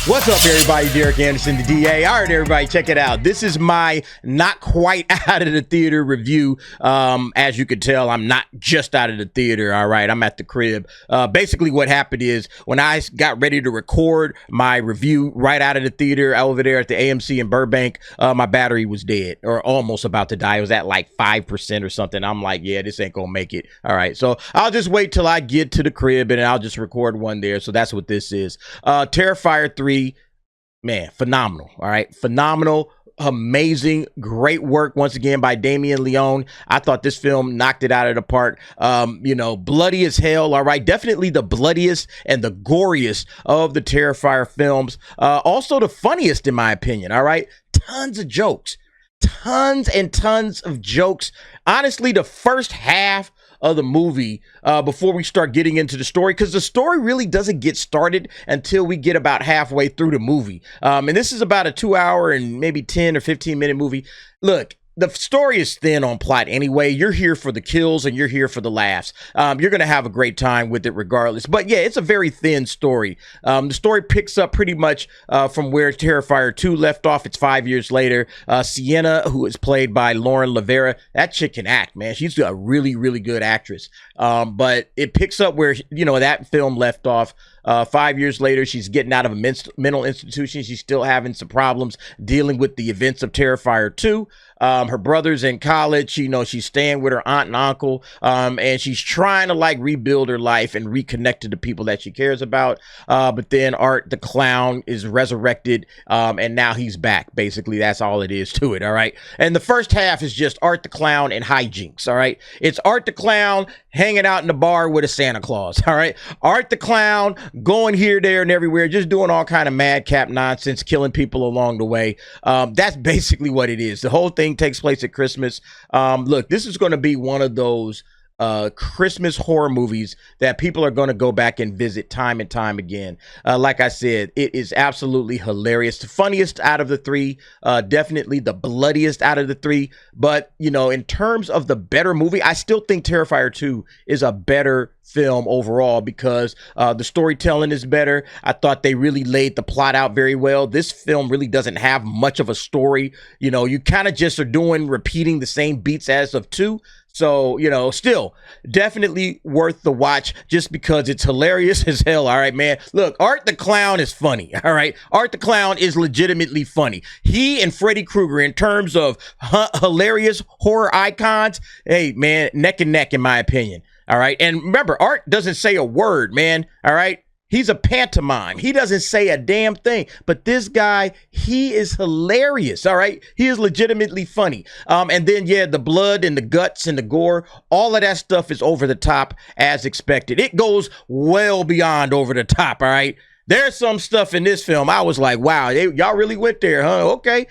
What's up, everybody? Derek Anderson, the DA. All right, everybody, check it out. This is my not quite out of the theater review. As you can tell, I'm not just out of the theater. All right, I'm at the crib. Basically, what happened is when I got ready to record my review right out of the theater over there at the AMC in Burbank, my battery was dead or almost about to die. It was at like 5% or something. I'm like, yeah, this ain't gonna make it. All right, so I'll just wait till I get to the crib and I'll just record one there. So that's what this is. Terrifier 3. Man, phenomenal. All right, phenomenal, amazing, great work once again by Damien Leone. I thought this film knocked it out of the park. Bloody as hell. All right, definitely the bloodiest and the goriest of the Terrifier films. Also the funniest in my opinion. All right, tons of jokes, tons and tons of jokes. Honestly, the first half of the movie before we start getting into the story, because the story really doesn't get started until we get about halfway through the movie. And this is about a 2-hour and maybe 10 or 15-minute movie. Look, the story is thin on plot anyway. You're here for the kills and you're here for the laughs. You're going to have a great time with it regardless. But yeah, it's a very thin story. The story picks up pretty much from where Terrifier 2 left off. It's 5 years later. Sienna, who is played by LaVera, that chick can act, man. She's a really, really good actress. But it picks up where, that film left off. 5 years later, she's getting out of a mental institution. She's still having some problems dealing with the events of Terrifier 2. Her brother's in college. She's staying with her aunt and uncle. And she's trying to like rebuild her life and reconnect to the people that she cares about. But then Art the clown is resurrected. And now he's back. Basically, that's all it is to it. All right. And the first half is just Art the clown and hijinks. All right. It's Art the clown hanging out in the bar with a Santa Claus. All right. Art the clown going here, there, and everywhere, just doing all kind of madcap nonsense, killing people along the way. That's basically what it is. The whole thing takes place at Christmas. Look, this is going to be one of those Christmas horror movies that people are going to go back and visit time and time again. Like I said, it is absolutely hilarious. The funniest out of the three, definitely the bloodiest out of the three. But, in terms of the better movie, I still think Terrifier 2 is a better film overall because the storytelling is better. I thought they really laid the plot out very well. This film really doesn't have much of a story. You kind of just are repeating the same beats as of 2. So, still definitely worth the watch just because it's hilarious as hell. All right, man. Look, Art the Clown is funny. All right. Art the Clown is legitimately funny. He and Freddy Krueger, in terms of hilarious horror icons, hey, man, neck and neck, in my opinion. All right. And remember, Art doesn't say a word, man. All right. He's a pantomime. He doesn't say a damn thing. But this guy, he is hilarious. All right. He is legitimately funny. And then, yeah, the blood and the guts and the gore, all of that stuff is over the top as expected. It goes well beyond over the top. All right. There's some stuff in this film. I was like, wow, y'all really went there, huh? Okay.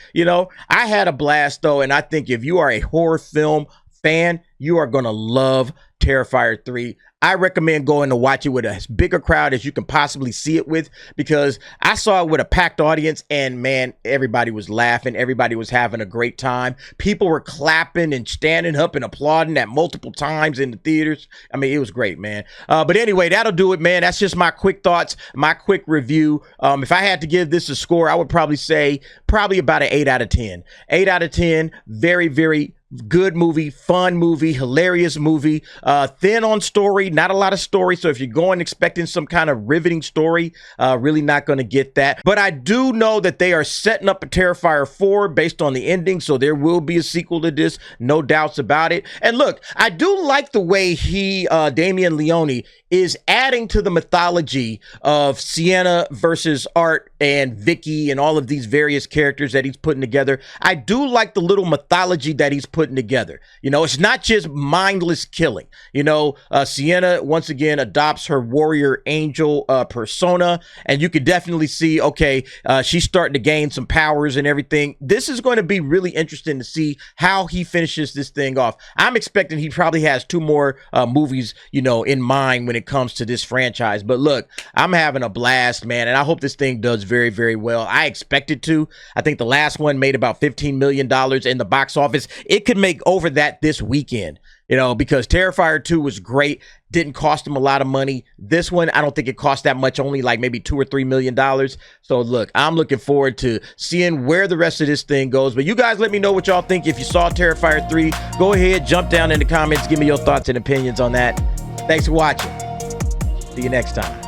I had a blast, though. And I think if you are a horror film fan, you are going to love Terrifier 3. I recommend going to watch it with as big a crowd as you can possibly see it with, because I saw it with a packed audience and man, everybody was laughing. Everybody was having a great time. People were clapping and standing up and applauding at multiple times in the theaters. I mean, it was great, man. But anyway, that'll do it, man. That's just my quick thoughts, my quick review. If I had to give this a score, I would probably say about an 8 out of 10. 8 out of 10. Very, very good movie, fun movie, hilarious movie, thin on story, not a lot of story. So if you're going expecting some kind of riveting story, really not going to get that. But I do know that they are setting up a Terrifier 4 based on the ending. So there will be a sequel to this, no doubts about it. And look, I do like the way Damien Leone is adding to the mythology of Sienna versus Art and Vicky and all of these various characters that he's putting together. I do like the little mythology that he's putting together. It's not just mindless killing. Sienna once again adopts her Warrior Angel persona, and you can definitely see, okay, she's starting to gain some powers and everything. This is going to be really interesting to see how he finishes this thing off. I'm expecting he probably has 2 more movies, in mind when it comes to this franchise. But look, I'm having a blast, man, and I hope this thing does very, very well. I expect it to. I think the last one made about $15 million in the box office. It could make over that this weekend. You know, because Terrifier 2 was great, didn't cost him a lot of money. This one, I don't think it cost that much, only like maybe $2 or $3 million. So look, I'm looking forward to seeing where the rest of this thing goes. But you guys let me know what y'all think. If you saw Terrifier 3, go ahead, jump down in the comments, give me your thoughts and opinions on that. Thanks for watching. See you next time.